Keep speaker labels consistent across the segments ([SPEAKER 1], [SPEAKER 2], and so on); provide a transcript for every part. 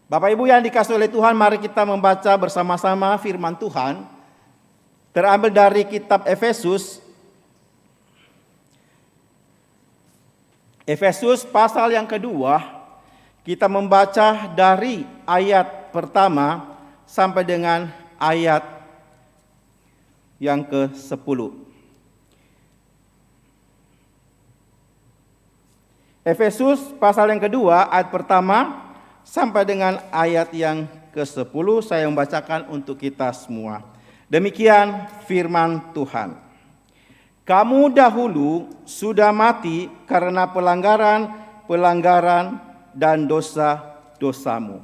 [SPEAKER 1] Bapak Ibu yang dikasihi oleh Tuhan, mari kita membaca bersama-sama firman Tuhan. Terambil dari kitab Efesus. Efesus pasal yang kedua, kita membaca dari ayat pertama sampai dengan ayat yang ke-10. Efesus pasal yang kedua, ayat pertama sampai dengan ayat yang ke-10, saya membacakan untuk kita semua. Demikian firman Tuhan. Kamu dahulu sudah mati karena pelanggaran dan dosa-dosamu.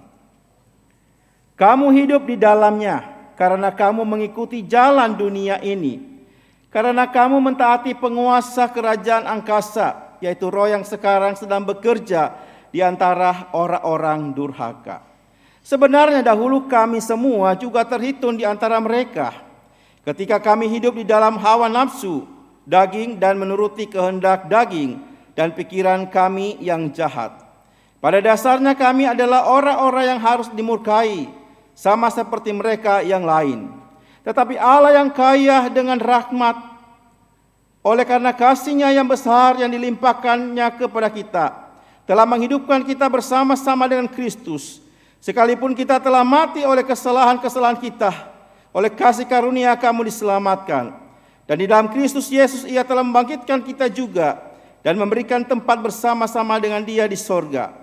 [SPEAKER 1] Kamu hidup di dalamnya karena kamu mengikuti jalan dunia ini. Karena kamu mentaati penguasa kerajaan angkasa, yaitu roh yang sekarang sedang bekerja di antara orang-orang durhaka. Sebenarnya dahulu kami semua juga terhitung di antara mereka, ketika kami hidup di dalam hawa nafsu daging dan menuruti kehendak daging dan pikiran kami yang jahat. Pada dasarnya kami adalah orang-orang yang harus dimurkai, sama seperti mereka yang lain. Tetapi Allah yang kaya dengan rahmat, oleh karena kasih-Nya yang besar yang dilimpahkannya kepada kita, telah menghidupkan kita bersama-sama dengan Kristus. Sekalipun kita telah mati oleh kesalahan-kesalahan kita, oleh kasih karunia kamu diselamatkan. Dan di dalam Kristus Yesus Ia telah membangkitkan kita juga dan memberikan tempat bersama-sama dengan Dia di sorga,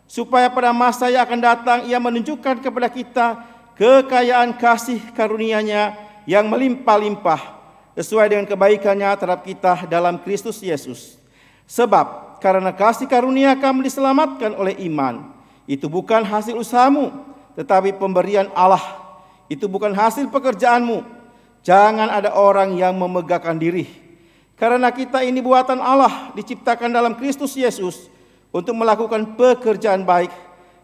[SPEAKER 1] supaya pada masa yang akan datang Ia menunjukkan kepada kita kekayaan kasih karunia-Nya yang melimpah-limpah sesuai dengan kebaikan-Nya terhadap kita dalam Kristus Yesus. Sebab karena kasih karunia kamu diselamatkan oleh iman. Itu bukan hasil usahamu, tetapi pemberian Allah. Itu bukan hasil pekerjaanmu. Jangan ada orang yang memegahkan diri. Karena kita ini buatan Allah, diciptakan dalam Kristus Yesus untuk melakukan pekerjaan baik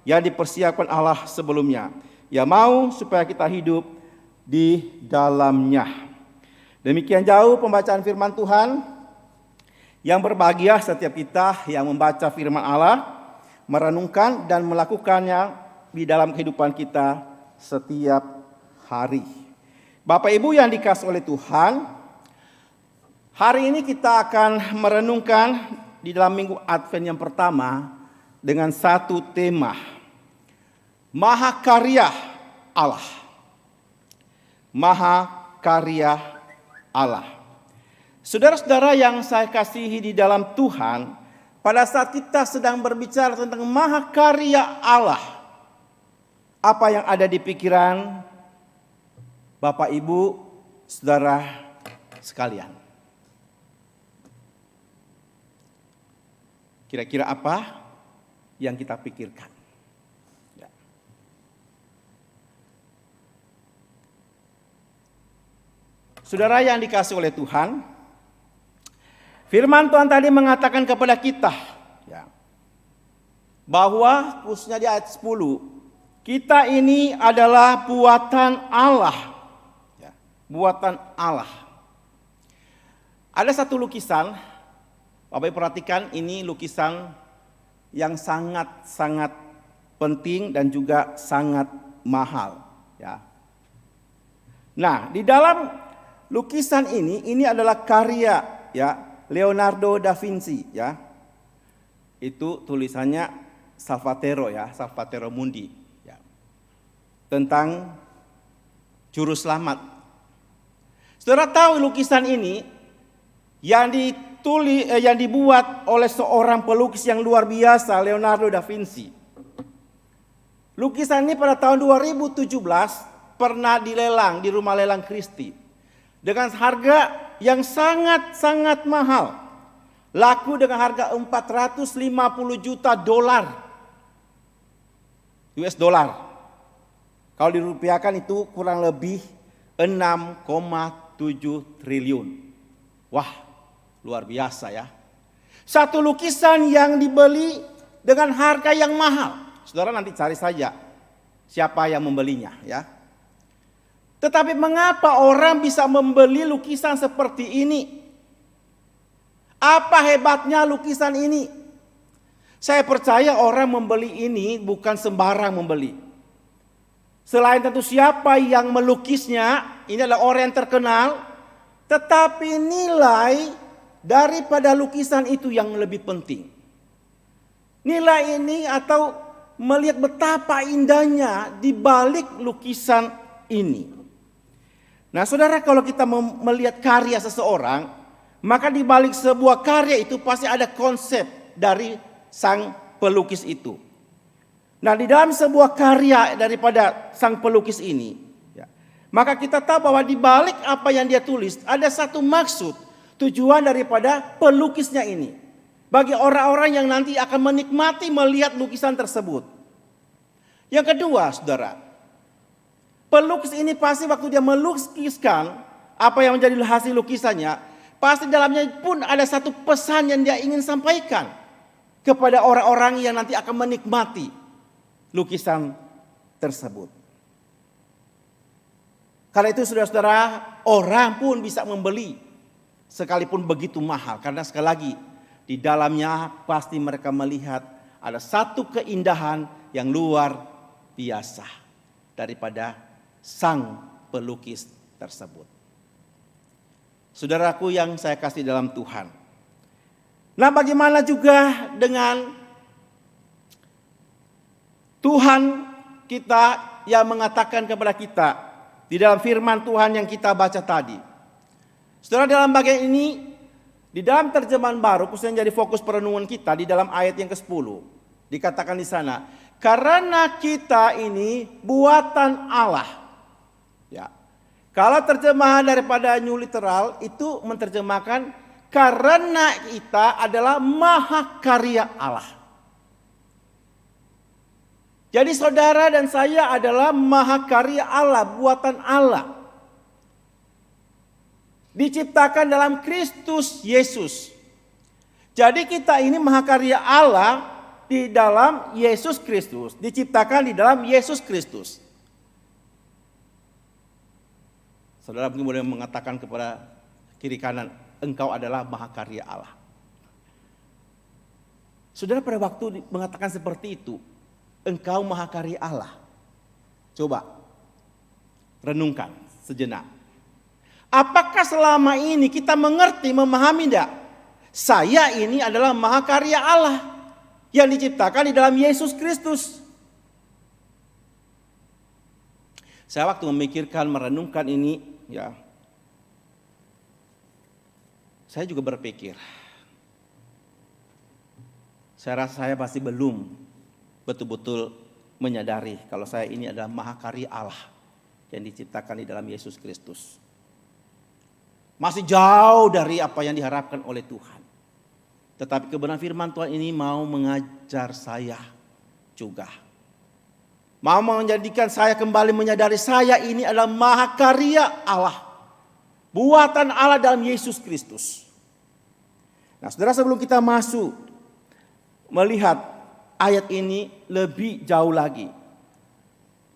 [SPEAKER 1] yang dipersiapkan Allah sebelumnya. Ia mau supaya kita hidup di dalamnya. Demikian jauh pembacaan firman Tuhan. Yang berbahagia setiap kita yang membaca firman Allah, merenungkan dan melakukannya di dalam kehidupan kita setiap hari. Bapak Ibu yang dikasihi oleh Tuhan, hari ini kita akan merenungkan di dalam minggu Advent yang pertama dengan satu tema, Mahakarya Allah. Mahakarya Allah. Saudara-saudara yang saya kasihi di dalam Tuhan, pada saat kita sedang berbicara tentang mahakarya Allah, apa yang ada di pikiran Bapak Ibu, saudara sekalian? Kira-kira apa yang kita pikirkan? Ya. Saudara yang dikasihi oleh Tuhan, firman Tuhan tadi mengatakan kepada kita bahwa khususnya di ayat 10, kita ini adalah buatan Allah. Buatan Allah. Ada satu lukisan, Bapak Ibu perhatikan, ini lukisan yang sangat-sangat penting dan juga sangat mahal. Nah, di dalam lukisan ini adalah karya Leonardo da Vinci Itu tulisannya Salvatore Mundi tentang juru selamat. Saudara tahu lukisan ini yang dibuat oleh seorang pelukis yang luar biasa, Leonardo da Vinci. Lukisan ini pada tahun 2017 pernah dilelang di Rumah Lelang Christie dengan harga yang sangat-sangat mahal. Laku dengan harga 450 juta dolar US dollar. Kalau dirupiahkan itu kurang lebih 6,7 triliun. Wah, luar biasa ya. Satu lukisan yang dibeli dengan harga yang mahal. Saudara nanti cari saja siapa yang membelinya ya. Tetapi mengapa orang bisa membeli lukisan seperti ini? Apa hebatnya lukisan ini? Saya percaya orang membeli ini bukan sembarang membeli. Selain tentu siapa yang melukisnya, ini adalah orang yang terkenal, tetapi nilai daripada lukisan itu yang lebih penting. Nilai ini atau melihat betapa indahnya di balik lukisan ini. Nah, saudara, kalau kita melihat karya seseorang, maka di balik sebuah karya itu pasti ada konsep dari sang pelukis itu. Nah, di dalam sebuah karya daripada sang pelukis ini, maka kita tahu bahwa di balik apa yang dia tulis ada satu maksud, tujuan daripada pelukisnya ini. Bagi orang-orang yang nanti akan menikmati melihat lukisan tersebut. Yang kedua, saudara, pelukis ini pasti waktu dia melukiskan apa yang menjadi hasil lukisannya, pasti dalamnya pun ada satu pesan yang dia ingin sampaikan kepada orang-orang yang nanti akan menikmati lukisan tersebut. Karena itu saudara-saudara, orang pun bisa membeli sekalipun begitu mahal. Karena sekali lagi, di dalamnya pasti mereka melihat ada satu keindahan yang luar biasa daripada sang pelukis tersebut. Saudaraku yang saya kasih dalam Tuhan. Nah, bagaimana juga dengan Tuhan kita yang mengatakan kepada kita di dalam firman Tuhan yang kita baca tadi. Saudara, dalam bagian ini, di dalam terjemahan baru, khususnya jadi fokus perenungan kita di dalam ayat yang ke-10. Dikatakan di sana, karena kita ini buatan Allah. Ya. Kalau terjemahan daripada New Literal itu menerjemahkan karena kita adalah mahakarya Allah. Jadi saudara dan saya adalah mahakarya Allah, buatan Allah. Diciptakan dalam Kristus Yesus. Jadi kita ini mahakarya Allah di dalam Yesus Kristus. Diciptakan di dalam Yesus Kristus. Saudara mungkin boleh mengatakan kepada kiri kanan, engkau adalah mahakarya Allah. Saudara pada waktu mengatakan seperti itu, engkau mahakarya Allah. Coba renungkan sejenak. Apakah selama ini kita mengerti, memahami tidak? Saya ini adalah mahakarya Allah yang diciptakan di dalam Yesus Kristus. Saya waktu memikirkan, merenungkan ini, ya, saya juga berpikir, saya rasa saya masih belum betul-betul menyadari kalau saya ini adalah mahakarya Allah yang diciptakan di dalam Yesus Kristus. Masih jauh dari apa yang diharapkan oleh Tuhan. Tetapi kebenaran firman Tuhan ini mau mengajar saya juga. Mau menjadikan saya kembali menyadari saya ini adalah mahakarya Allah. Buatan Allah dalam Yesus Kristus. Nah, saudara, sebelum kita masuk melihat ayat ini lebih jauh lagi,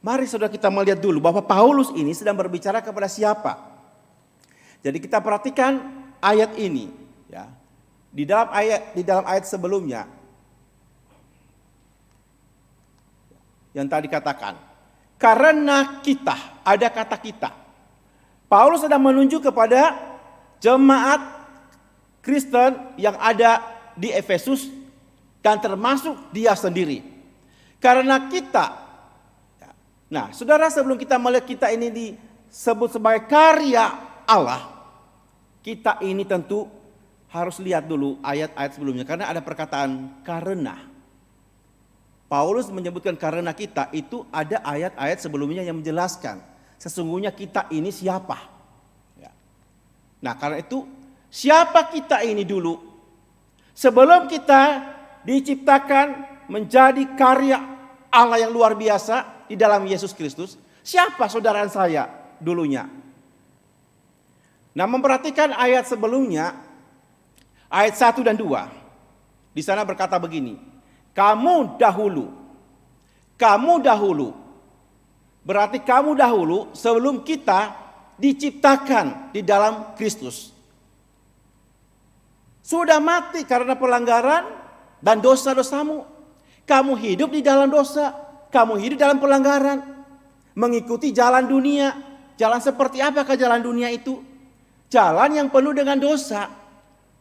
[SPEAKER 1] mari saudara kita melihat dulu bahwa Paulus ini sedang berbicara kepada siapa. Jadi kita perhatikan ayat ini, ya. Di dalam ayat sebelumnya yang tadi katakan, karena kita, ada kata kita. Paulus sedang menunjuk kepada jemaat Kristen yang ada di Efesus dan termasuk dia sendiri. Karena kita. Nah, saudara, sebelum kita melihat kita ini disebut sebagai karya Allah, kita ini tentu harus lihat dulu ayat-ayat sebelumnya. Karena ada perkataan karena. Paulus menyebutkan karena kita, itu ada ayat-ayat sebelumnya yang menjelaskan sesungguhnya kita ini siapa. Ya. Nah, karena itu siapa kita ini dulu? Sebelum kita diciptakan menjadi karya Allah yang luar biasa di dalam Yesus Kristus, siapa saudara saya dulunya? Nah, memperhatikan ayat sebelumnya, ayat 1 dan 2. Di sana berkata begini, kamu dahulu. Berarti kamu dahulu sebelum kita diciptakan di dalam Kristus. Sudah mati karena pelanggaran dan dosa-dosamu. Kamu hidup di dalam dosa, kamu hidup dalam pelanggaran. Mengikuti jalan dunia. Jalan seperti apakah jalan dunia itu? Jalan yang penuh dengan dosa.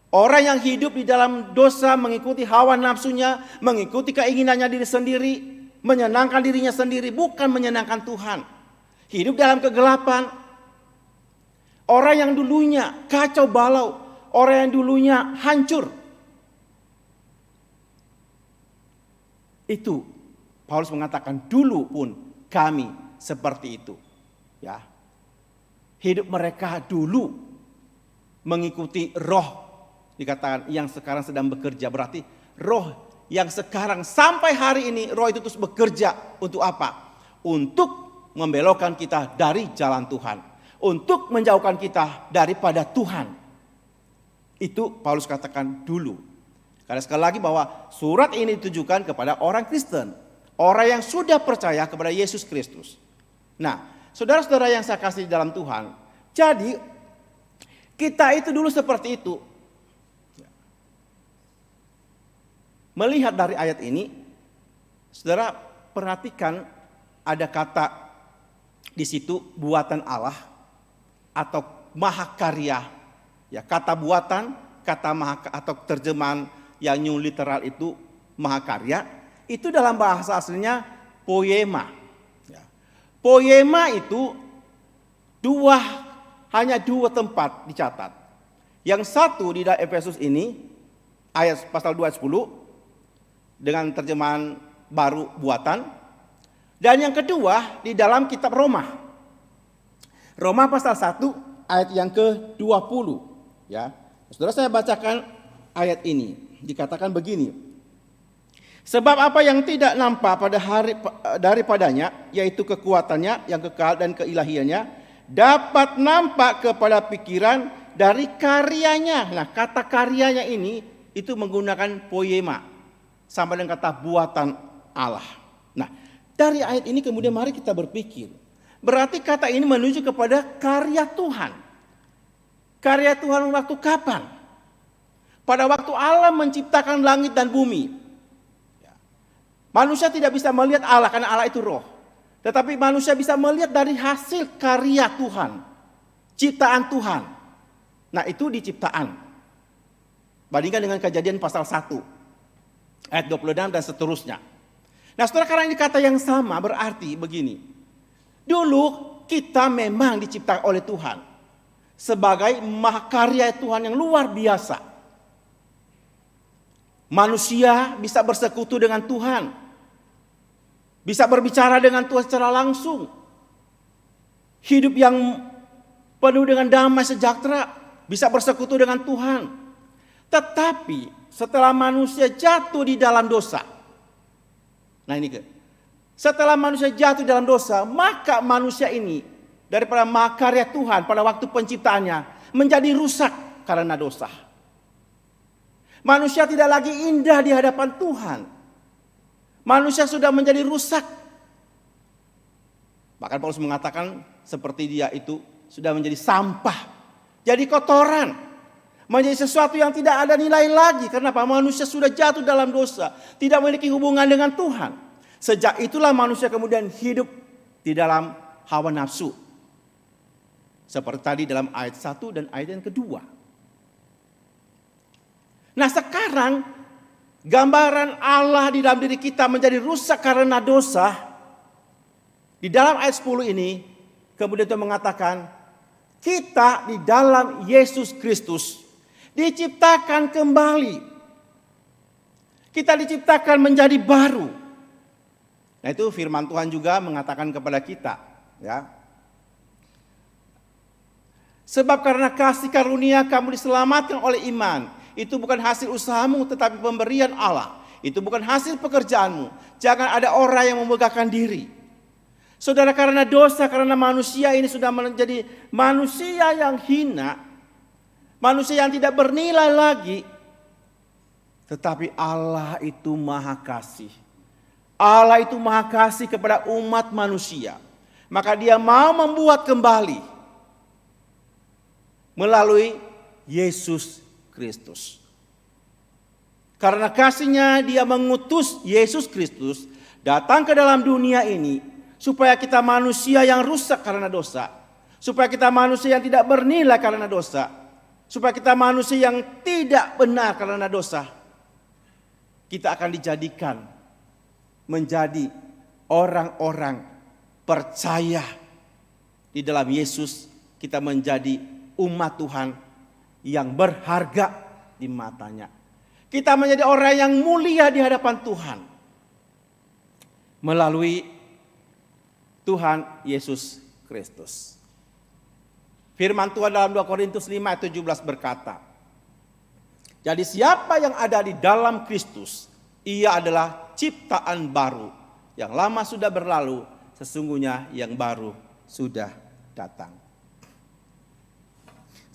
[SPEAKER 1] Orang yang hidup di dalam dosa, mengikuti hawa nafsunya, mengikuti keinginannya diri sendiri, menyenangkan dirinya sendiri, bukan menyenangkan Tuhan. Hidup dalam kegelapan. Orang yang dulunya kacau balau, orang yang dulunya hancur. Itu Paulus mengatakan dulu pun kami seperti itu. Ya. Hidup mereka dulu mengikuti roh, dikatakan yang sekarang sedang bekerja, berarti roh yang sekarang sampai hari ini roh itu terus bekerja untuk apa? Untuk membelokkan kita dari jalan Tuhan, untuk menjauhkan kita daripada Tuhan. Itu Paulus katakan dulu. Karena sekali lagi bahwa surat ini ditujukan kepada orang Kristen, orang yang sudah percaya kepada Yesus Kristus. Nah, saudara-saudara yang saya kasih dalam Tuhan, jadi kita itu dulu seperti itu. Melihat dari ayat ini, saudara perhatikan ada kata di situ buatan Allah atau mahakarya. Ya, kata buatan, kata atau terjemahan yang new literal itu mahakarya, itu dalam bahasa aslinya poema. Ya. Poema itu hanya dua tempat dicatat. Yang satu di dalam Efesus ini, ayat pasal 2 ayat 10, dengan terjemahan baru buatan. Dan yang kedua di dalam kitab Roma. Roma pasal 1 ayat yang ke-20. Ya. Saudara, saya bacakan ayat ini. Dikatakan begini. Sebab apa yang tidak nampak pada hari daripadanya, yaitu kekuatannya yang kekal dan keilahiannya, dapat nampak kepada pikiran dari karyanya. Nah, kata karyanya ini itu menggunakan poema, sama dengan kata buatan Allah. Nah, dari ayat ini kemudian mari kita berpikir. Berarti kata ini menuju kepada karya Tuhan. Karya Tuhan waktu kapan? Pada waktu Allah menciptakan langit dan bumi. Manusia tidak bisa melihat Allah karena Allah itu roh. Tetapi manusia bisa melihat dari hasil karya Tuhan. Ciptaan Tuhan. Nah, itu di ciptaan. Bandingkan dengan Kejadian pasal 1. Ayat 26 dan seterusnya. Nah, saudara, karena ini kata yang sama berarti begini. Dulu kita memang diciptakan oleh Tuhan. Sebagai mahakarya Tuhan yang luar biasa. Manusia bisa bersekutu dengan Tuhan. Bisa berbicara dengan Tuhan secara langsung. Hidup yang penuh dengan damai sejahtera. Bisa bersekutu dengan Tuhan. Tetapi setelah manusia jatuh di dalam dosa. Nah, ini setelah manusia jatuh dalam dosa, maka manusia ini daripada mahakarya Tuhan pada waktu penciptaannya menjadi rusak karena dosa. Manusia tidak lagi indah di hadapan Tuhan. Manusia sudah menjadi rusak. Bahkan Paulus mengatakan seperti dia itu sudah menjadi sampah, jadi kotoran, menjadi sesuatu yang tidak ada nilai lagi. Kenapa? Manusia sudah jatuh dalam dosa, tidak memiliki hubungan dengan Tuhan. Sejak itulah manusia kemudian hidup di dalam hawa nafsu. Seperti tadi dalam ayat 1 dan ayat yang kedua. Nah, sekarang gambaran Allah di dalam diri kita menjadi rusak karena dosa. Di dalam ayat 10 ini kemudian Tuhan mengatakan kita di dalam Yesus Kristus diciptakan kembali. Kita diciptakan menjadi baru. Nah, itu firman Tuhan juga mengatakan kepada kita, ya. Sebab karena kasih karunia kamu diselamatkan oleh iman. Itu bukan hasil usahamu tetapi pemberian Allah. Itu bukan hasil pekerjaanmu. Jangan ada orang yang memegahkan diri. Saudara, karena dosa, karena manusia ini sudah menjadi manusia yang hina. Manusia yang tidak bernilai lagi. Tetapi Allah itu maha kasih. Allah itu maha kasih kepada umat manusia. Maka dia mau membuat kembali. Melalui Yesus Kristus. Karena kasihnya dia mengutus Yesus Kristus datang ke dalam dunia ini supaya kita manusia yang rusak karena dosa, supaya kita manusia yang tidak bernilai karena dosa, supaya kita manusia yang tidak benar karena dosa, kita akan dijadikan menjadi orang-orang percaya di dalam Yesus. Kita menjadi umat Tuhan yang berharga di matanya. Kita menjadi orang yang mulia di hadapan Tuhan melalui Tuhan Yesus Kristus. Firman Tuhan dalam 2 Korintus 5 ayat 17 berkata, jadi siapa yang ada di dalam Kristus, ia adalah ciptaan baru. Yang lama sudah berlalu, sesungguhnya yang baru sudah datang.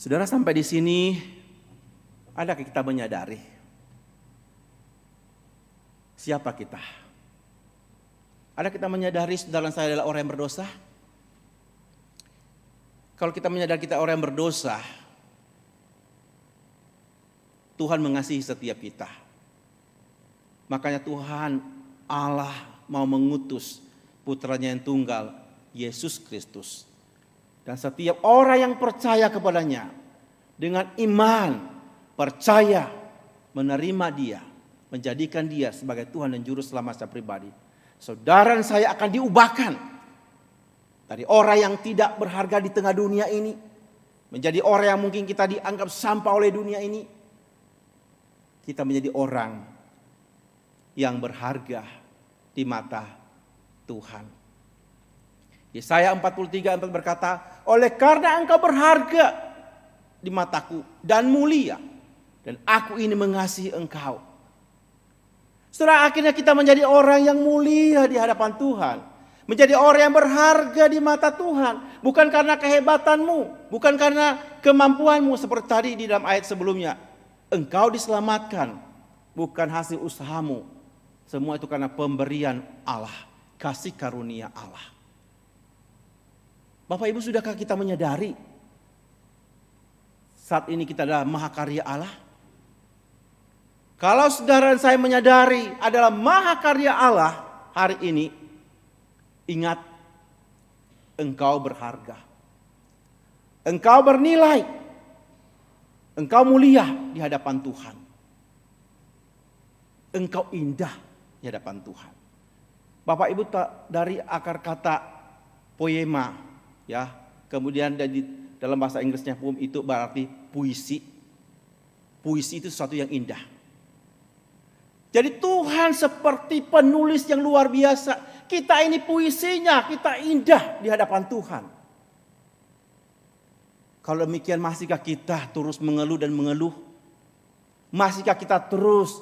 [SPEAKER 1] Saudara, sampai di sini adakah kita menyadari siapa kita? Ada kita menyadari saudara saya adalah orang yang berdosa? Kalau kita menyadari kita orang yang berdosa, Tuhan mengasihi setiap kita. Makanya Tuhan Allah mau mengutus putranya yang tunggal, Yesus Kristus. Dan setiap orang yang percaya kepadanya dengan iman, percaya, menerima dia, menjadikan dia sebagai Tuhan dan Juru Selamat saya pribadi, saudara dan saya akan diubahkan dari orang yang tidak berharga di tengah dunia ini menjadi orang yang mungkin kita dianggap sampah oleh dunia ini. Kita menjadi orang yang berharga di mata Tuhan. Yesaya 43:4 berkata, oleh karena engkau berharga di mataku dan mulia, dan aku ini mengasihi engkau. Setelah akhirnya kita menjadi orang yang mulia di hadapan Tuhan. Menjadi orang yang berharga di mata Tuhan. Bukan karena kehebatanmu, bukan karena kemampuanmu seperti tadi di dalam ayat sebelumnya. Engkau diselamatkan, bukan hasil usahamu. Semua itu karena pemberian Allah, kasih karunia Allah. Bapak Ibu, sudahkah kita menyadari saat ini kita adalah mahakarya Allah? Kalau saudara dan saya menyadari adalah mahakarya Allah hari ini, ingat, engkau berharga. Engkau bernilai. Engkau mulia di hadapan Tuhan. Engkau indah di hadapan Tuhan. Bapak Ibu, dari akar kata poema, ya, kemudian dalam bahasa Inggrisnya poem itu berarti puisi. Puisi itu sesuatu yang indah. Jadi Tuhan seperti penulis yang luar biasa. Kita ini puisinya, kita indah di hadapan Tuhan. Kalau demikian, masihkah kita terus mengeluh dan mengeluh? Masihkah kita terus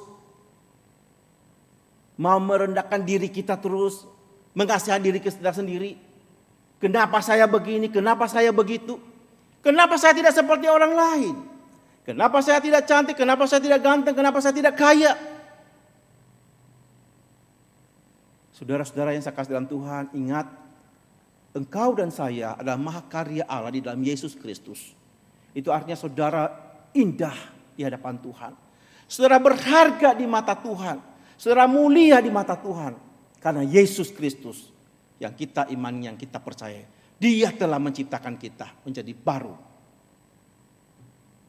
[SPEAKER 1] mau merendahkan diri kita terus, mengasihi diri kita sendiri? Kenapa saya begini? Kenapa saya begitu? Kenapa saya tidak seperti orang lain? Kenapa saya tidak cantik? Kenapa saya tidak ganteng? Kenapa saya tidak kaya? Saudara-saudara yang saya kasih dalam Tuhan, ingat, engkau dan saya adalah mahakarya Allah di dalam Yesus Kristus. Itu artinya saudara indah di hadapan Tuhan. Saudara berharga di mata Tuhan. Saudara mulia di mata Tuhan. Karena Yesus Kristus yang kita imani, yang kita percaya, Dia telah menciptakan kita menjadi baru.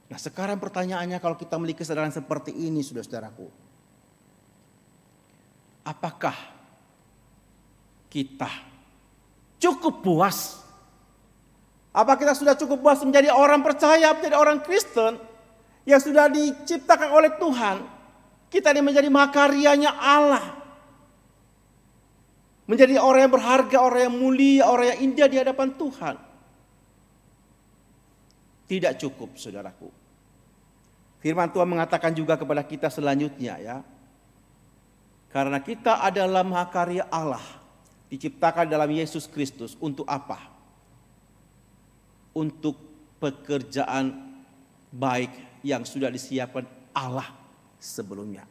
[SPEAKER 1] Nah, sekarang pertanyaannya, kalau kita memiliki kesadaran seperti ini, saudara-saudaraku, apakah kita cukup puas? Apa kita sudah cukup puas menjadi orang percaya, menjadi orang Kristen yang sudah diciptakan oleh Tuhan? Kita ini menjadi mahakaryanya Allah. Menjadi orang yang berharga, orang yang mulia, orang yang indah di hadapan Tuhan. Tidak cukup, saudaraku. Firman Tuhan mengatakan juga kepada kita selanjutnya, ya. Karena kita adalah mahakarya Allah, diciptakan dalam Yesus Kristus. Untuk apa? Untuk pekerjaan baik yang sudah disiapkan Allah sebelumnya.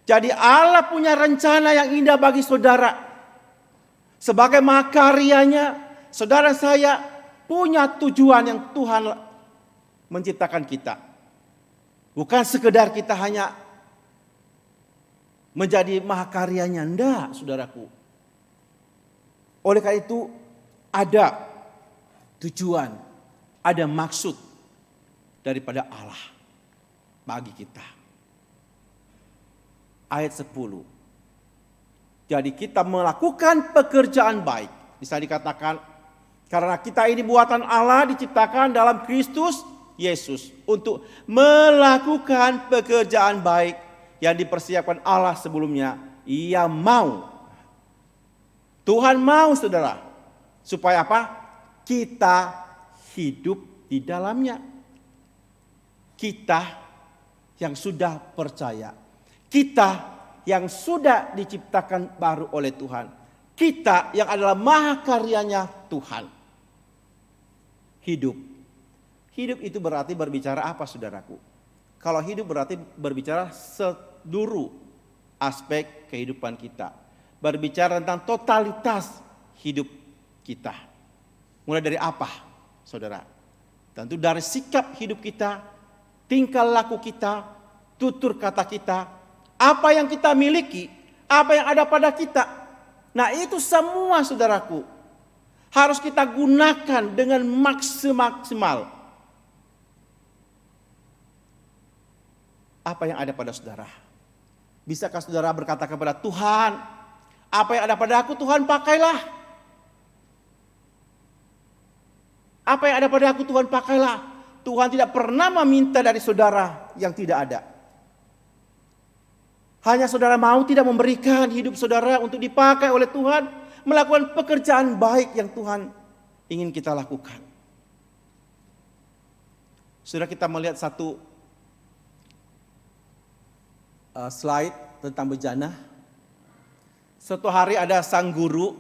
[SPEAKER 1] Jadi Allah punya rencana yang indah bagi saudara. Sebagai mahakaryanya, saudara saya punya tujuan yang Tuhan menciptakan kita. Bukan sekedar kita hanya menjadi mahakaryanya, enggak, saudaraku. Oleh karena itu ada tujuan, ada maksud daripada Allah bagi kita. Ayat 10. Jadi kita melakukan pekerjaan baik. Bisa dikatakan karena kita ini buatan Allah, diciptakan dalam Kristus Yesus untuk melakukan pekerjaan baik yang dipersiapkan Allah sebelumnya. Ia mau. Tuhan mau, saudara. Supaya apa? Kita hidup di dalamnya. Kita yang sudah percaya. Kita yang sudah diciptakan baru oleh Tuhan. Kita yang adalah mahakaryanya Tuhan. Hidup. Hidup itu berarti berbicara apa, saudaraku? Kalau hidup berarti berbicara seluruh aspek kehidupan kita. Berbicara tentang totalitas hidup kita. Mulai dari apa, saudara? Tentu dari sikap hidup kita, tingkah laku kita, tutur kata kita, apa yang kita miliki, apa yang ada pada kita. Nah itu semua, saudaraku, harus kita gunakan dengan maksimal. Apa yang ada pada saudara? Bisakah saudara berkata kepada Tuhan, apa yang ada pada aku Tuhan pakailah. Apa yang ada pada aku Tuhan pakailah. Tuhan tidak pernah meminta dari saudara yang tidak ada. Hanya saudara mau tidak memberikan hidup saudara untuk dipakai oleh Tuhan. Melakukan pekerjaan baik yang Tuhan ingin kita lakukan. Saudara, kita melihat satu slide tentang bejana. Suatu hari ada sang guru,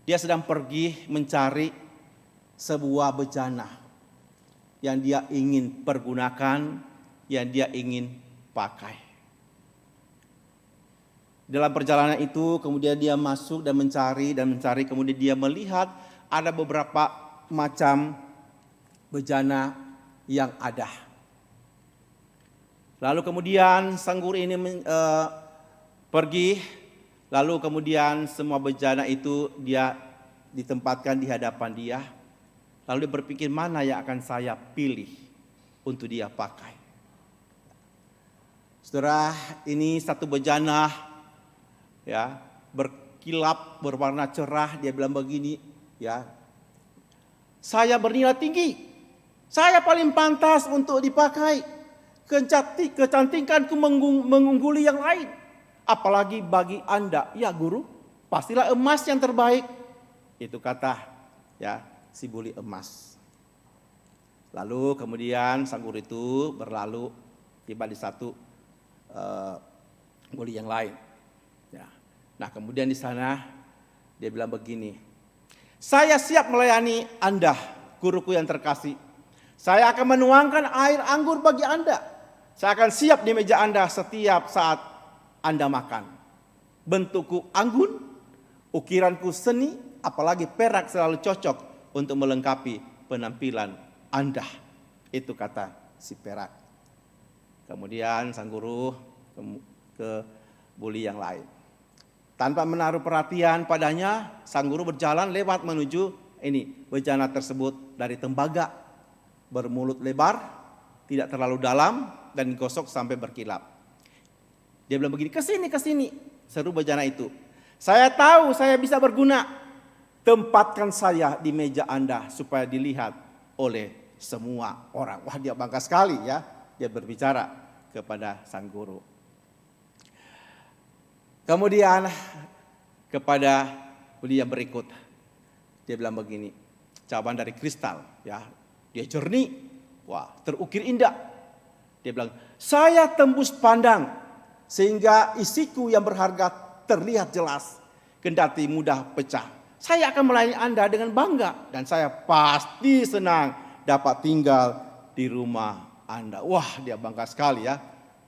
[SPEAKER 1] dia sedang pergi mencari sebuah bejana yang dia ingin pergunakan, yang dia ingin pakai. Dalam perjalanan itu kemudian dia masuk dan mencari, kemudian dia melihat ada beberapa macam bejana yang ada. Lalu kemudian sang guru ini pergi, lalu kemudian semua bejana itu dia ditempatkan di hadapan dia. Lalu dia berpikir mana yang akan saya pilih untuk dia pakai. Saudara, ini satu bejana ya, berkilap, berwarna cerah. Dia bilang begini, ya, saya bernilai tinggi, saya paling pantas untuk dipakai. Kecantikanku mengungguli yang lain. Apalagi bagi Anda, ya guru, pastilah emas yang terbaik. Itu kata ya si buli emas. Lalu kemudian sang guru itu berlalu tiba di satu buli yang lain. Ya. Nah kemudian di sana dia bilang begini, saya siap melayani Anda, guruku yang terkasih. Saya akan menuangkan air anggur bagi Anda. Saya akan siap di meja Anda setiap saat Anda makan. Bentukku anggun, ukiranku seni, apalagi perak selalu cocok untuk melengkapi penampilan Anda. Itu kata si perak. Kemudian sang guru ke buli yang lain. Tanpa menaruh perhatian padanya, sang guru berjalan lewat menuju bejana tersebut dari tembaga. Bermulut lebar, tidak terlalu dalam, dan gosok sampai berkilap. Dia bilang begini, kesini, seru bejana itu. Saya tahu saya bisa berguna. Tempatkan saya di meja Anda supaya dilihat oleh semua orang. Wah, dia bangga sekali ya. Dia berbicara kepada sang guru. Kemudian kepada buli yang berikut. Dia bilang begini, jawaban dari kristal ya. Dia jernih, wah terukir indah. Dia bilang, saya tembus pandang sehingga isiku yang berharga terlihat jelas, kendati mudah pecah. Saya akan melayani Anda dengan bangga dan saya pasti senang dapat tinggal di rumah Anda. Wah, dia bangga sekali ya,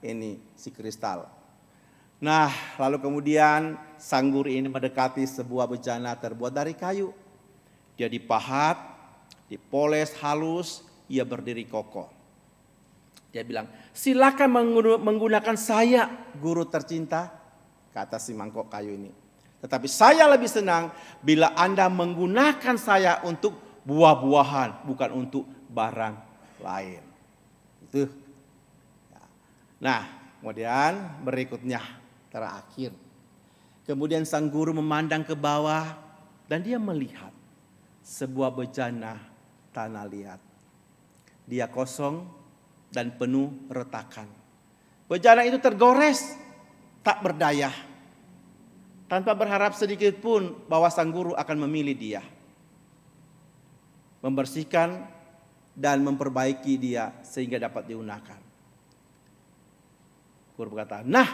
[SPEAKER 1] ini si kristal. Nah, lalu kemudian sang guru ini mendekati sebuah bejana terbuat dari kayu. Dia dipahat, dipoles halus, ia berdiri kokoh. Dia bilang, silakan menggunakan saya, guru tercinta, kata si mangkok kayu ini. Tetapi saya lebih senang bila Anda menggunakan saya untuk buah-buahan, bukan untuk barang lain. Itu. Nah, kemudian berikutnya terakhir. Kemudian sang guru memandang ke bawah dan dia melihat sebuah bejana tanah liat. Dia kosong dan penuh retakan. Bejana itu tergores, tak berdaya. Tanpa berharap sedikit pun bahwa sang guru akan memilih dia. Membersihkan dan memperbaiki dia sehingga dapat digunakan. Guru berkata, nah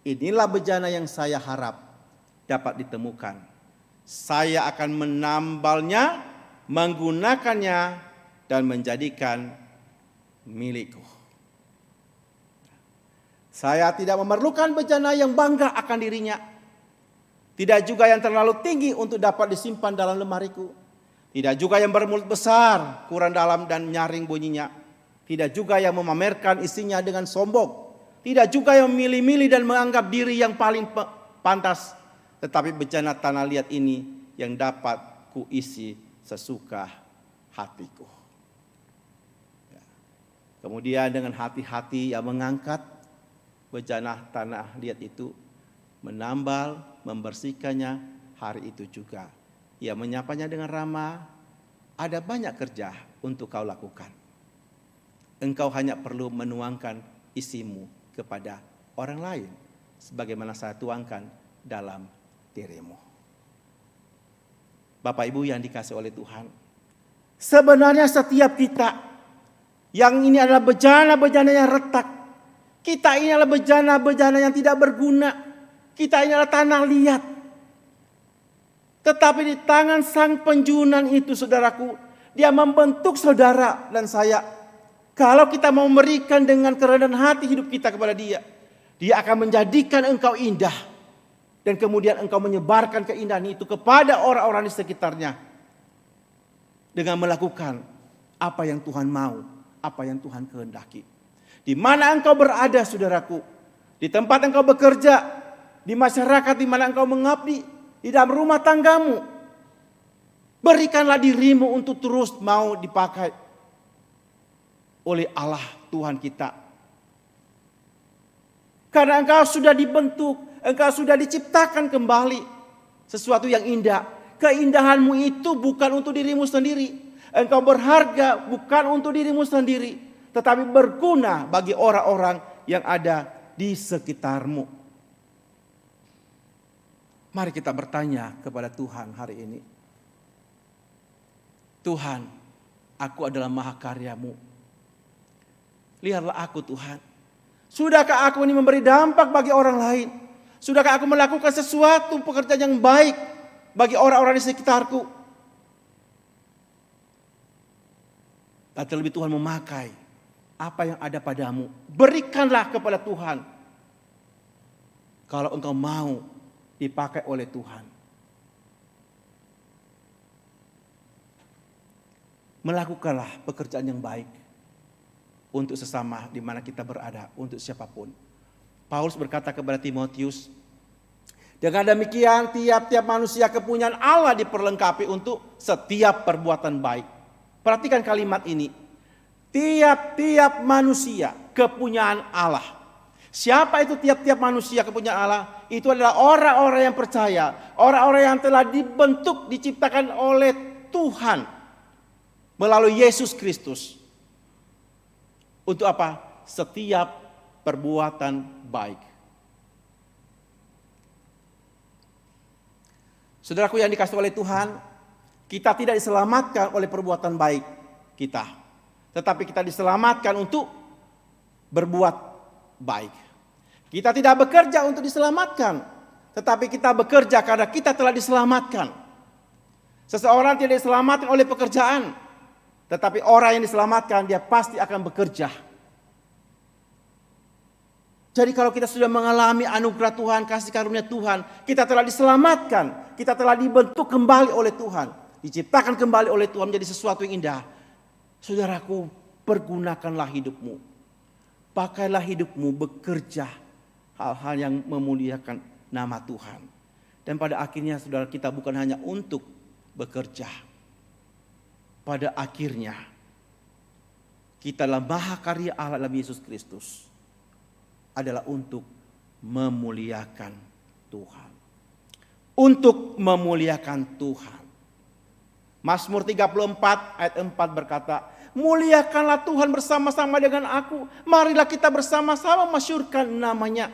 [SPEAKER 1] inilah bejana yang saya harap dapat ditemukan. Saya akan menambalnya, menggunakannya dan menjadikan milikku. Saya tidak memerlukan bejana yang bangga akan dirinya. Tidak juga yang terlalu tinggi untuk dapat disimpan dalam lemariku. Tidak juga yang bermulut besar, kurang dalam dan nyaring bunyinya. Tidak juga yang memamerkan isinya dengan sombong. Tidak juga yang memilih-milih dan menganggap diri yang paling pantas. Tetapi bejana tanah liat ini yang dapat kuisi sesuka hatiku. Kemudian dengan hati-hati yang mengangkat bejana tanah liat itu, menambal, membersihkannya hari itu juga. Ia menyapanya dengan ramah, ada banyak kerja untuk kau lakukan. Engkau hanya perlu menuangkan isimu kepada orang lain, sebagaimana saya tuangkan dalam dirimu. Bapak Ibu yang dikasih oleh Tuhan, sebenarnya setiap kita yang ini adalah bejana-bejana yang retak. Kita ini adalah bejana-bejana yang tidak berguna. Kita ini adalah tanah liat. Tetapi di tangan sang penjunan itu, saudaraku, dia membentuk saudara dan saya. Kalau kita mau memberikan dengan kerendahan hati hidup kita kepada dia, dia akan menjadikan engkau indah. Dan kemudian engkau menyebarkan keindahan itu kepada orang-orang di sekitarnya. Dengan melakukan apa yang Tuhan mau, apa yang Tuhan kehendaki. Di mana engkau berada, saudaraku, di tempat engkau bekerja, di masyarakat di mana engkau mengabdi, di dalam rumah tanggamu, berikanlah dirimu untuk terus mau dipakai oleh Allah Tuhan kita. Karena engkau sudah dibentuk, engkau sudah diciptakan kembali sesuatu yang indah. Keindahanmu itu bukan untuk dirimu sendiri. Engkau berharga bukan untuk dirimu sendiri, tetapi berguna bagi orang-orang yang ada di sekitarmu. Mari kita bertanya kepada Tuhan hari ini. Tuhan, aku adalah mahakarya-Mu. Lihatlah aku, Tuhan. Sudahkah aku ini memberi dampak bagi orang lain? Sudahkah aku melakukan sesuatu pekerjaan yang baik bagi orang-orang di sekitarku? Dan terlebih Tuhan memakai apa yang ada padamu. Berikanlah kepada Tuhan. Kalau engkau mau dipakai oleh Tuhan. Melakukanlah pekerjaan yang baik untuk sesama di mana kita berada, untuk siapapun. Paulus berkata kepada Timotius, dengan demikian tiap-tiap manusia kepunyaan Allah diperlengkapi untuk setiap perbuatan baik. Perhatikan kalimat ini. Tiap-tiap manusia kepunyaan Allah. Siapa itu tiap-tiap manusia kepunyaan Allah? Itu adalah orang-orang yang percaya. Orang-orang yang telah dibentuk, diciptakan oleh Tuhan. Melalui Yesus Kristus. Untuk apa? Setiap perbuatan baik. Saudaraku yang dikasihi oleh Tuhan, kita tidak diselamatkan oleh perbuatan baik kita. Tetapi kita diselamatkan untuk berbuat baik. Kita tidak bekerja untuk diselamatkan, tetapi kita bekerja karena kita telah diselamatkan. Seseorang tidak diselamatkan oleh pekerjaan, tetapi orang yang diselamatkan dia pasti akan bekerja. Jadi kalau kita sudah mengalami anugerah Tuhan, kasih karunia Tuhan, kita telah diselamatkan, kita telah dibentuk kembali oleh Tuhan, diciptakan kembali oleh Tuhan menjadi sesuatu yang indah. Saudaraku, pergunakanlah hidupmu. Pakailah hidupmu bekerja hal-hal yang memuliakan nama Tuhan. Dan pada akhirnya saudara, kita bukan hanya untuk bekerja. Pada akhirnya kita adalah mahakarya Allah dalam Yesus Kristus adalah untuk memuliakan Tuhan. Untuk memuliakan Tuhan. Mazmur 34 ayat 4 berkata, muliakanlah Tuhan bersama-sama dengan aku. Marilah kita bersama-sama masyhurkan namanya.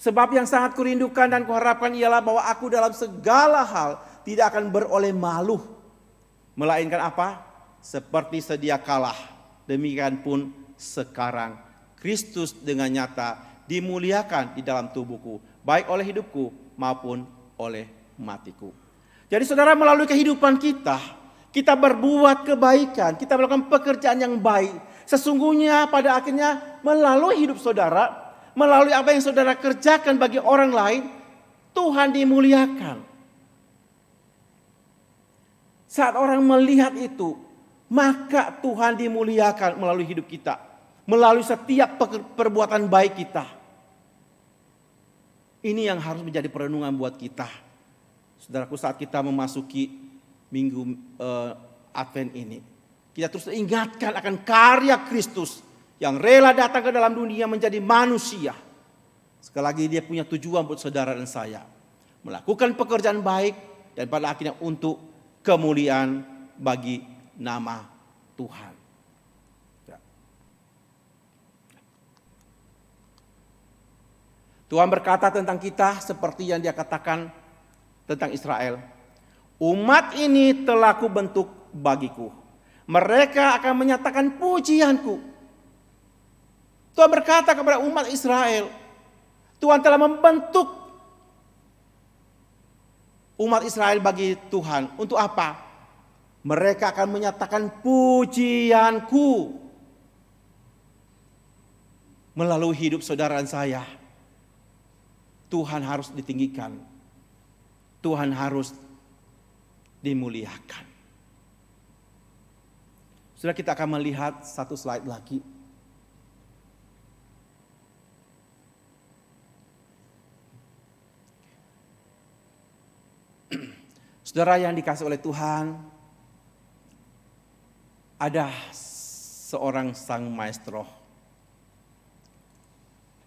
[SPEAKER 1] Sebab yang sangat kurindukan dan kuharapkan ialah bahwa aku dalam segala hal tidak akan beroleh malu. Melainkan apa? Seperti sedia kalah. Demikian pun sekarang Kristus dengan nyata dimuliakan di dalam tubuhku. Baik oleh hidupku maupun oleh matiku. Jadi saudara, melalui kehidupan kita berbuat kebaikan. Kita melakukan pekerjaan yang baik. Sesungguhnya pada akhirnya melalui hidup saudara, melalui apa yang saudara kerjakan bagi orang lain, Tuhan dimuliakan. Saat orang melihat itu, maka Tuhan dimuliakan melalui hidup kita. Melalui setiap perbuatan baik kita. Ini yang harus menjadi perenungan buat kita. Saudaraku, saat kita memasuki minggu Advent ini, kita terus ingatkan akan karya Kristus yang rela datang ke dalam dunia menjadi manusia. Sekali lagi dia punya tujuan buat saudara dan saya. Melakukan pekerjaan baik dan pada akhirnya untuk kemuliaan bagi nama Tuhan. Tuhan berkata tentang kita seperti yang dia katakan tentang Israel. Umat ini telah kubentuk bagiku. Mereka akan menyatakan pujianku. Tuhan berkata kepada umat Israel, Tuhan telah membentuk umat Israel bagi Tuhan. Untuk apa? Mereka akan menyatakan pujianku. Melalui hidup saudara dan saya, Tuhan harus ditinggikan. Tuhan harus dimuliakan. Sudah, kita akan melihat satu slide lagi. Saudara yang dikasih oleh Tuhan, ada seorang sang maestro.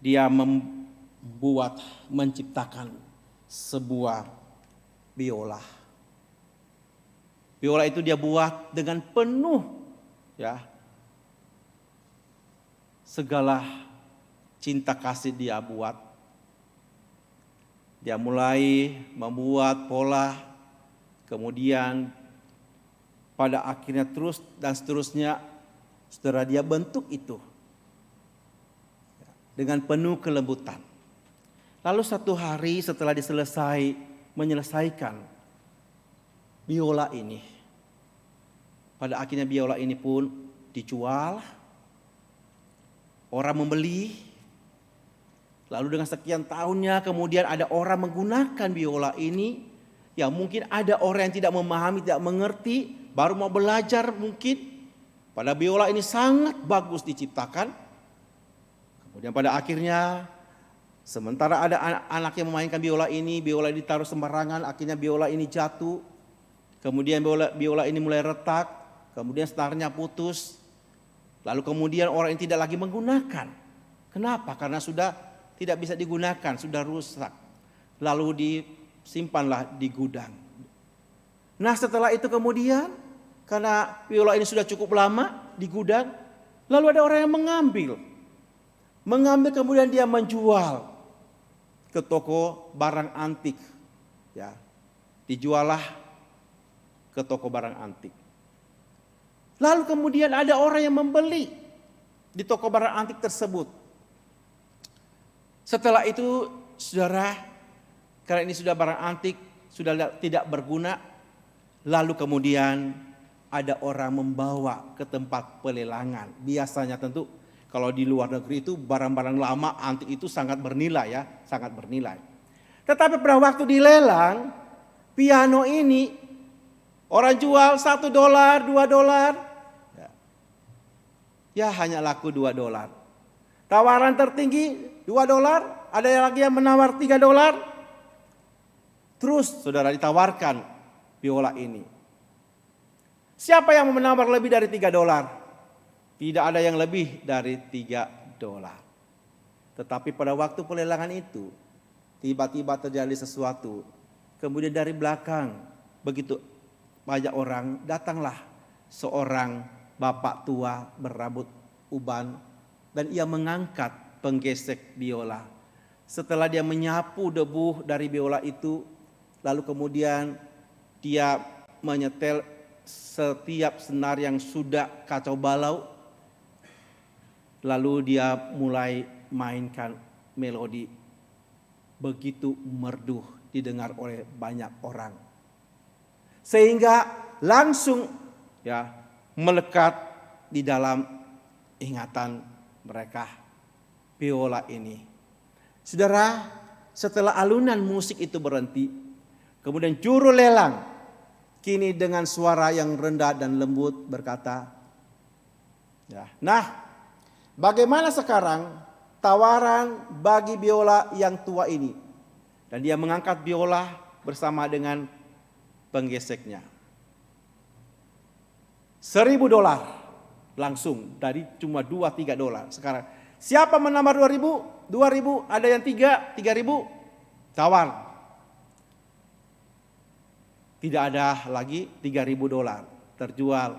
[SPEAKER 1] Dia menciptakan sebuah biola. Biola itu dia buat dengan penuh segala cinta kasih dia buat. Dia mulai membuat pola, kemudian pada akhirnya terus dan seterusnya, saudara, dia bentuk itu dengan penuh kelembutan. Lalu satu hari setelah menyelesaikan biola ini, pada akhirnya biola ini pun dijual, orang membeli. Lalu dengan sekian tahunnya kemudian ada orang menggunakan biola ini. Ya mungkin ada orang yang tidak memahami, tidak mengerti, baru mau belajar mungkin. Pada biola ini sangat bagus diciptakan. Kemudian pada akhirnya sementara ada anak yang memainkan biola ini ditaruh sembarangan, akhirnya biola ini jatuh. Kemudian biola ini mulai retak, kemudian setarnya putus. Lalu kemudian orang ini tidak lagi menggunakan. Kenapa? Karena sudah tidak bisa digunakan, sudah rusak. Lalu disimpanlah di gudang. Nah setelah itu kemudian, karena biola ini sudah cukup lama di gudang, lalu ada orang yang mengambil kemudian dia menjual ke toko barang antik. Ya, dijualah ke toko barang antik. Lalu kemudian ada orang yang membeli di toko barang antik tersebut. Setelah itu saudara, karena ini sudah barang antik, sudah tidak berguna, lalu kemudian ada orang membawa ke tempat pelelangan. Biasanya tentu kalau di luar negeri itu barang-barang lama antik itu sangat bernilai sangat bernilai. Tetapi pada waktu dilelang, piano ini orang jual $1, $2, ya hanya laku $2. Tawaran tertinggi $2, Ada yang lagi yang menawar $3. Terus saudara ditawarkan biola ini. Siapa yang mau menawar lebih dari $3? Tidak ada yang lebih dari $3. Tetapi pada waktu pelelangan itu, tiba-tiba terjadi sesuatu. Kemudian dari belakang, begitu banyak orang, datanglah seorang bapak tua berambut uban. Dan ia mengangkat penggesek biola. Setelah dia menyapu debu dari biola itu, lalu kemudian dia menyetel setiap senar yang sudah kacau balau. Lalu dia mulai mainkan melodi. Begitu merdu didengar oleh banyak orang. Sehingga langsung melekat di dalam ingatan mereka biola ini. Saudara, setelah alunan musik itu berhenti, kemudian juru lelang kini dengan suara yang rendah dan lembut berkata, nah, bagaimana sekarang tawaran bagi biola yang tua ini? Dan dia mengangkat biola bersama dengan penggeseknya. $1.000 langsung dari cuma $2-3 sekarang. Siapa menambah 2.000? 2.000, ada yang 3.000, tawar. Tidak ada lagi $3.000 terjual.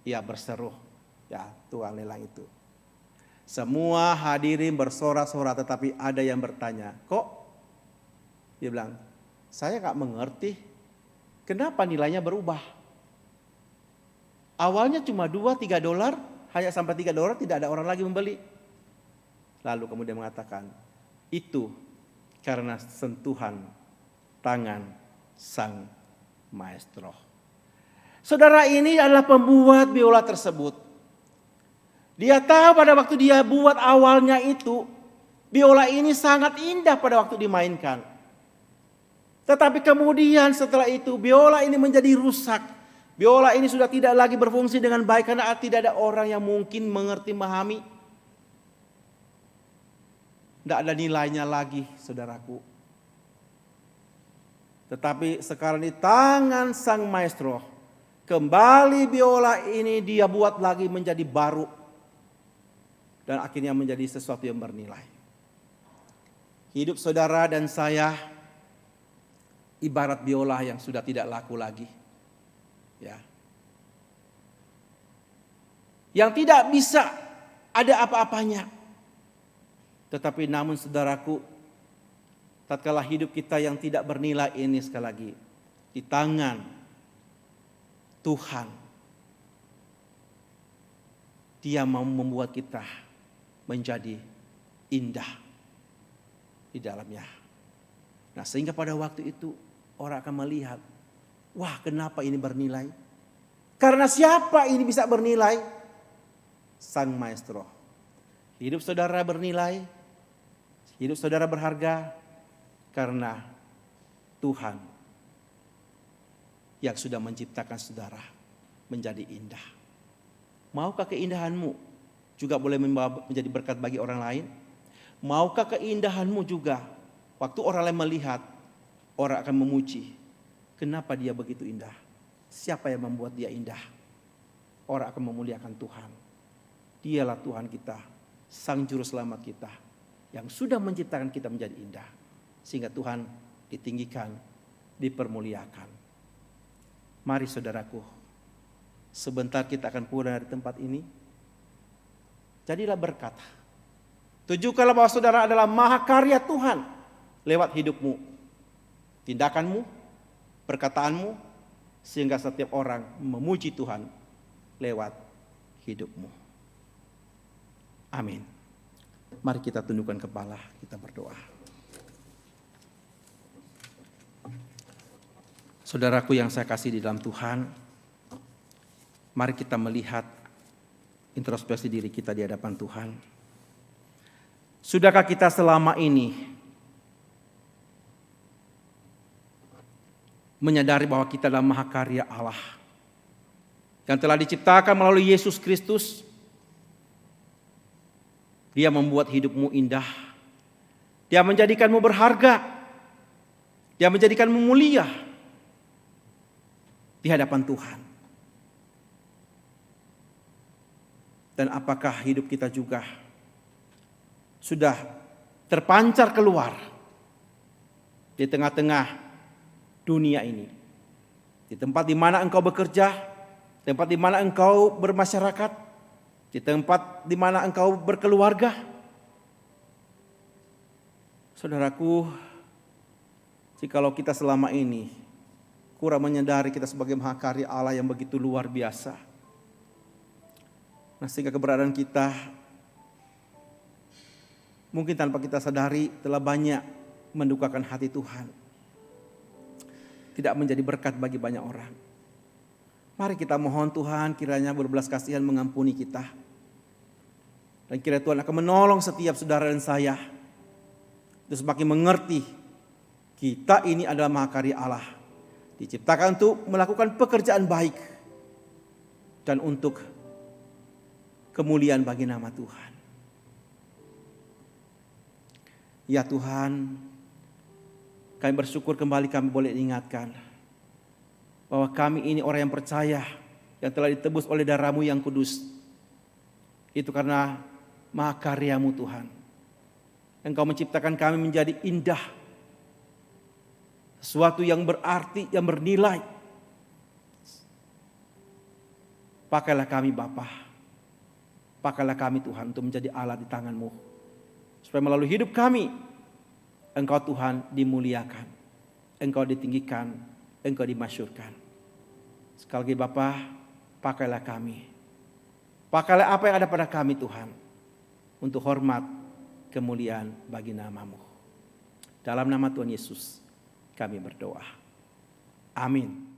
[SPEAKER 1] Ia berseru, tuan lelang itu. Semua hadirin bersorak-sorak, tetapi ada yang bertanya, kok? Dia bilang, saya gak mengerti kenapa nilainya berubah. Awalnya cuma $2-3, hanya sampai $3 tidak ada orang lagi membeli. Lalu kemudian mengatakan, itu karena sentuhan tangan sang maestro. Saudara, ini adalah pembuat biola tersebut. Dia tahu pada waktu dia buat awalnya itu, biola ini sangat indah pada waktu dimainkan. Tetapi kemudian setelah itu biola ini menjadi rusak. Biola ini sudah tidak lagi berfungsi dengan baik karena tidak ada orang yang mungkin mengerti, memahami. Tidak ada nilainya lagi, saudaraku. Tetapi sekarang di tangan sang maestro, kembali biola ini dia buat lagi menjadi baru. Dan akhirnya menjadi sesuatu yang bernilai. Hidup saudara dan saya ibarat biola yang sudah tidak laku lagi. Yang tidak bisa ada apa-apanya. Tetapi namun saudaraku, tatkala hidup kita yang tidak bernilai ini sekali lagi di tangan Tuhan, Dia mau membuat kita menjadi indah di dalamnya. Nah, sehingga pada waktu itu orang akan melihat, wah, kenapa ini bernilai? Karena siapa ini bisa bernilai? Sang maestro. Hidup saudara bernilai, hidup saudara berharga karena Tuhan yang sudah menciptakan saudara menjadi indah. Maukah keindahanmu juga boleh menjadi berkat bagi orang lain? Maukah keindahanmu juga waktu orang lain melihat, orang akan memuji, kenapa dia begitu indah? Siapa yang membuat dia indah? Orang akan memuliakan Tuhan. Dialah Tuhan kita, Sang Juru Selamat kita, yang sudah menciptakan kita menjadi indah. Sehingga Tuhan ditinggikan, dipermuliakan. Mari saudaraku, sebentar kita akan pulang dari tempat ini. Jadilah berkat. Tunjukkanlah bahwa saudara adalah mahakarya Tuhan lewat hidupmu, tindakanmu, perkataanmu, sehingga setiap orang memuji Tuhan lewat hidupmu. Amin. Mari kita tundukkan kepala, kita berdoa. Saudaraku yang saya kasih di dalam Tuhan, mari kita melihat introspeksi diri kita di hadapan Tuhan. Sudahkah kita selama ini menyadari bahwa kita adalah mahakarya Allah yang telah diciptakan melalui Yesus Kristus? Dia membuat hidupmu indah. Dia menjadikanmu berharga. Dia menjadikanmu mulia di hadapan Tuhan. Dan apakah hidup kita juga sudah terpancar keluar di tengah-tengah dunia ini? Di tempat di mana engkau bekerja, tempat di mana engkau bermasyarakat, di tempat di mana engkau berkeluarga. Saudaraku, jikalau kita selama ini kurang menyadari kita sebagai mahakarya Allah yang begitu luar biasa, nah sehingga keberadaan kita mungkin tanpa kita sadari telah banyak mendukakan hati Tuhan, tidak menjadi berkat bagi banyak orang. Mari kita mohon Tuhan kiranya berbelas kasihan mengampuni kita. Dan kiranya Tuhan akan menolong setiap saudara dan saya untuk semakin mengerti kita ini adalah mahakarya Allah, diciptakan untuk melakukan pekerjaan baik dan untuk kemuliaan bagi nama Tuhan. Ya Tuhan, kami bersyukur kembali kami boleh diingatkan bahwa kami ini orang yang percaya, yang telah ditebus oleh darah-Mu yang kudus. Itu karena mahakarya-Mu Tuhan. Engkau menciptakan kami menjadi indah, sesuatu yang berarti, yang bernilai. Pakailah kami Bapa, pakailah kami Tuhan untuk menjadi alat di tangan-Mu, supaya melalui hidup kami Engkau Tuhan dimuliakan, Engkau ditinggikan, Engkau dimasyurkan. Sekali lagi Bapa, pakailah kami, pakailah apa yang ada pada kami Tuhan, untuk hormat kemuliaan bagi nama-Mu. Dalam nama Tuhan Yesus kami berdoa. Amin.